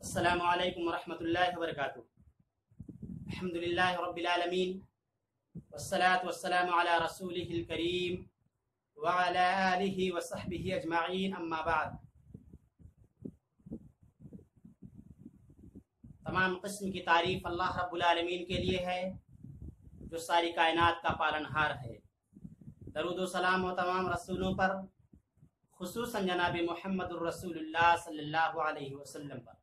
السلام علیکم ورحمۃ اللہ وبرکاتہ۔ الحمدللہ رب العالمین والصلاة والسلام علی رسولہ الکریم وعلی آلہ وصحبہ اجمعین، اما بعد۔ تمام قسم کی تعریف اللہ رب العالمین کے لیے ہے جو ساری کائنات کا پالنہار ہے۔ درود و سلام و تمام رسولوں پر، خصوصاً جناب محمد الرسول اللہ صلی اللہ علیہ وسلم پر۔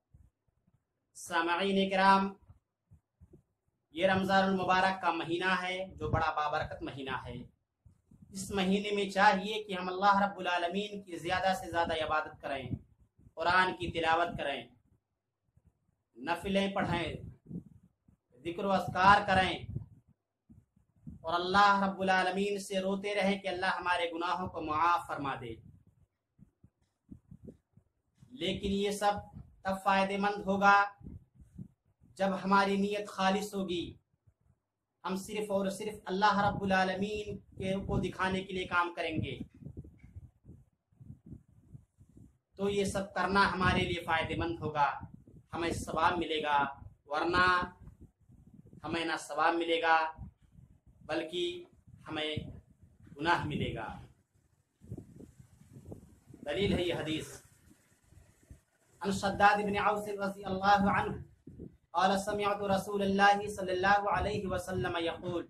سامعین کرام، یہ رمضان المبارک کا مہینہ ہے جو بڑا بابرکت مہینہ ہے۔ اس مہینے میں چاہیے کہ ہم اللہ رب العالمین کی زیادہ سے زیادہ عبادت کریں، قرآن کی تلاوت کریں، نفلیں پڑھیں، ذکر و اذکار کریں، اور اللہ رب العالمین سے روتے رہیں کہ اللہ ہمارے گناہوں کو معاف فرما دے۔ لیکن یہ سب تب فائدہ مند ہوگا جب ہماری نیت خالص ہوگی، ہم صرف اور صرف اللہ رب العالمین کو دکھانے کے لیے کام کریں گے، تو یہ سب کرنا ہمارے لیے فائدہ مند ہوگا، ہمیں ثواب ملے گا، ورنہ ہمیں نہ ثواب ملے گا بلکہ ہمیں گناہ ملے گا۔ دلیل ہے یہ حدیث۔ عن شداد بن عوس رضی اللہ عنہ قال سمعت رسول اللہ صلی اللہ علیہ وسلم یقول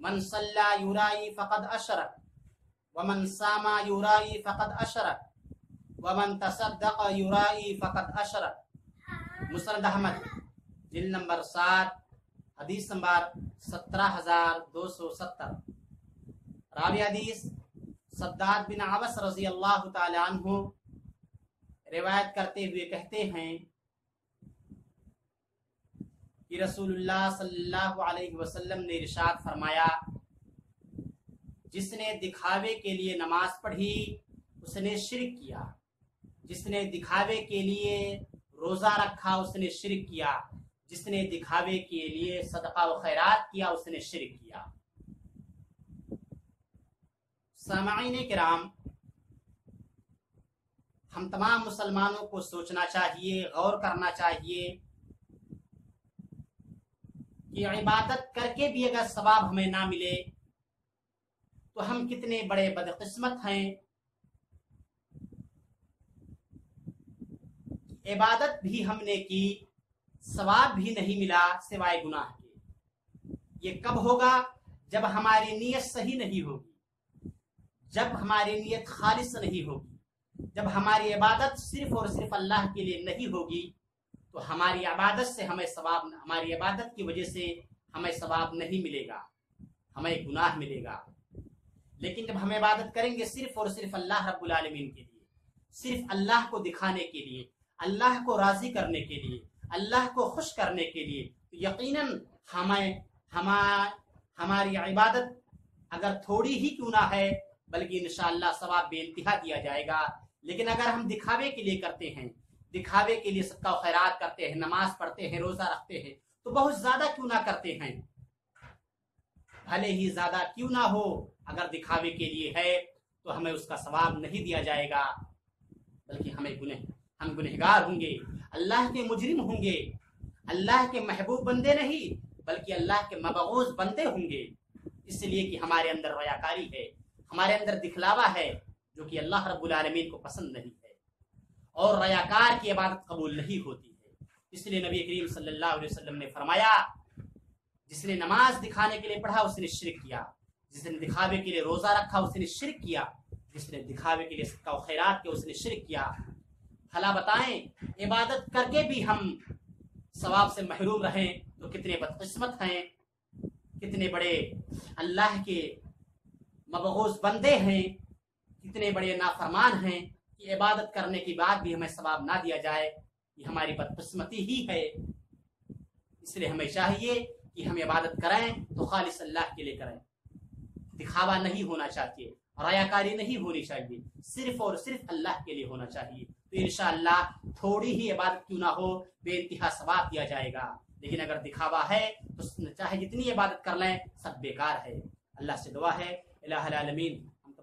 من صلی یرائی فقد اشرک ومن صام یرائی فقد اشرک ومن تصدق یرائی فقد اشرک۔ مسند احمد جلد نمبر 7 حدیث نمبر 17270۔ راوی حدیث شداد بن عوس رضی اللہ تعالی عنہ روایت کرتے ہوئے کہتے ہیں کہ رسول اللہ صلی اللہ علیہ وسلم نے ارشاد فرمایا، جس نے دکھاوے کے لیے نماز پڑھی اس نے شرک کیا، جس نے دکھاوے کے لیے روزہ رکھا اس نے شرک کیا، جس نے دکھاوے کے لیے صدقہ و خیرات کیا اس نے شرک کیا۔ سامعین کرام، ہم تمام مسلمانوں کو سوچنا چاہیے، غور کرنا چاہیے کہ عبادت کر کے بھی اگر ثواب ہمیں نہ ملے تو ہم کتنے بڑے بدقسمت ہیں۔ عبادت بھی ہم نے کی، ثواب بھی نہیں ملا سوائے گناہ کے۔ یہ کب ہوگا؟ جب ہماری نیت صحیح نہیں ہوگی، جب ہماری نیت خالص نہیں ہوگی، جب ہماری عبادت صرف اور صرف اللہ کے لیے نہیں ہوگی تو ہماری عبادت سے ہمیں ثواب، ہماری عبادت کی وجہ سے ہمیں ثواب نہیں ملے گا، ہمیں گناہ ملے گا۔ لیکن جب ہم عبادت کریں گے صرف اور صرف اللہ رب العالمین کے لیے، صرف اللہ کو دکھانے کے لیے، اللہ کو راضی کرنے کے لیے، اللہ کو خوش کرنے کے لیے، تو یقیناً ہماری عبادت اگر تھوڑی ہی کیوں نہ ہے بلکہ انشاءاللہ ثواب بے انتہا دیا جائے گا۔ لیکن اگر ہم دکھاوے کے لیے کرتے ہیں، دکھاوے کے لیے صدقہ و خیرات کرتے ہیں، نماز پڑھتے ہیں، روزہ رکھتے ہیں، تو بہت زیادہ کیوں نہ کرتے ہیں، بھلے ہی زیادہ کیوں نہ ہو، اگر دکھاوے کے لیے ہے تو ہمیں اس کا ثواب نہیں دیا جائے گا بلکہ ہم گنہگار ہوں گے، اللہ کے مجرم ہوں گے، اللہ کے محبوب بندے نہیں بلکہ اللہ کے مبغوض بندے ہوں گے، اس لیے کہ ہمارے اندر ریاکاری ہے، ہمارے اندر دکھلاوا ہے جو کہ اللہ رب العالمین کو پسند نہیں ہے، اور ریاکار کی عبادت قبول نہیں ہوتی ہے۔ اس لیے نبی کریم صلی اللہ علیہ وسلم نے فرمایا، جس نے نماز دکھانے کے لیے پڑھا اس نے شرک کیا، جس نے دکھاوے کے لیے روزہ رکھا اس نے شرک کیا، جس نے دکھاوے کے لیے صدقہ و خیرات کیا اس نے شرک کیا۔ بھلا بتائیں، عبادت کر کے بھی ہم ثواب سے محروم رہیں تو کتنے بدقسمت ہیں، کتنے بڑے اللہ کے مبغوض بندے ہیں، کتنے بڑے نافرمان ہیں کہ عبادت کرنے کے بعد بھی ہمیں ثواب نہ دیا جائے۔ یہ ہماری بدقسمتی ہی ہے۔ اس لیے ہمیں چاہیے کہ ہم عبادت کریں تو خالص اللہ کے لیے کریں، دکھاوا نہیں ہونا چاہیے، ریاکاری نہیں ہونی چاہیے، صرف اور صرف اللہ کے لیے ہونا چاہیے، تو انشاءاللہ تھوڑی ہی عبادت کیوں نہ ہو بے انتہا ثواب دیا جائے گا۔ لیکن اگر دکھاوا ہے تو چاہے جتنی عبادت کر لیں سب بیکار ہے۔ اللہ سے دعا ہے الہ العالمین ہم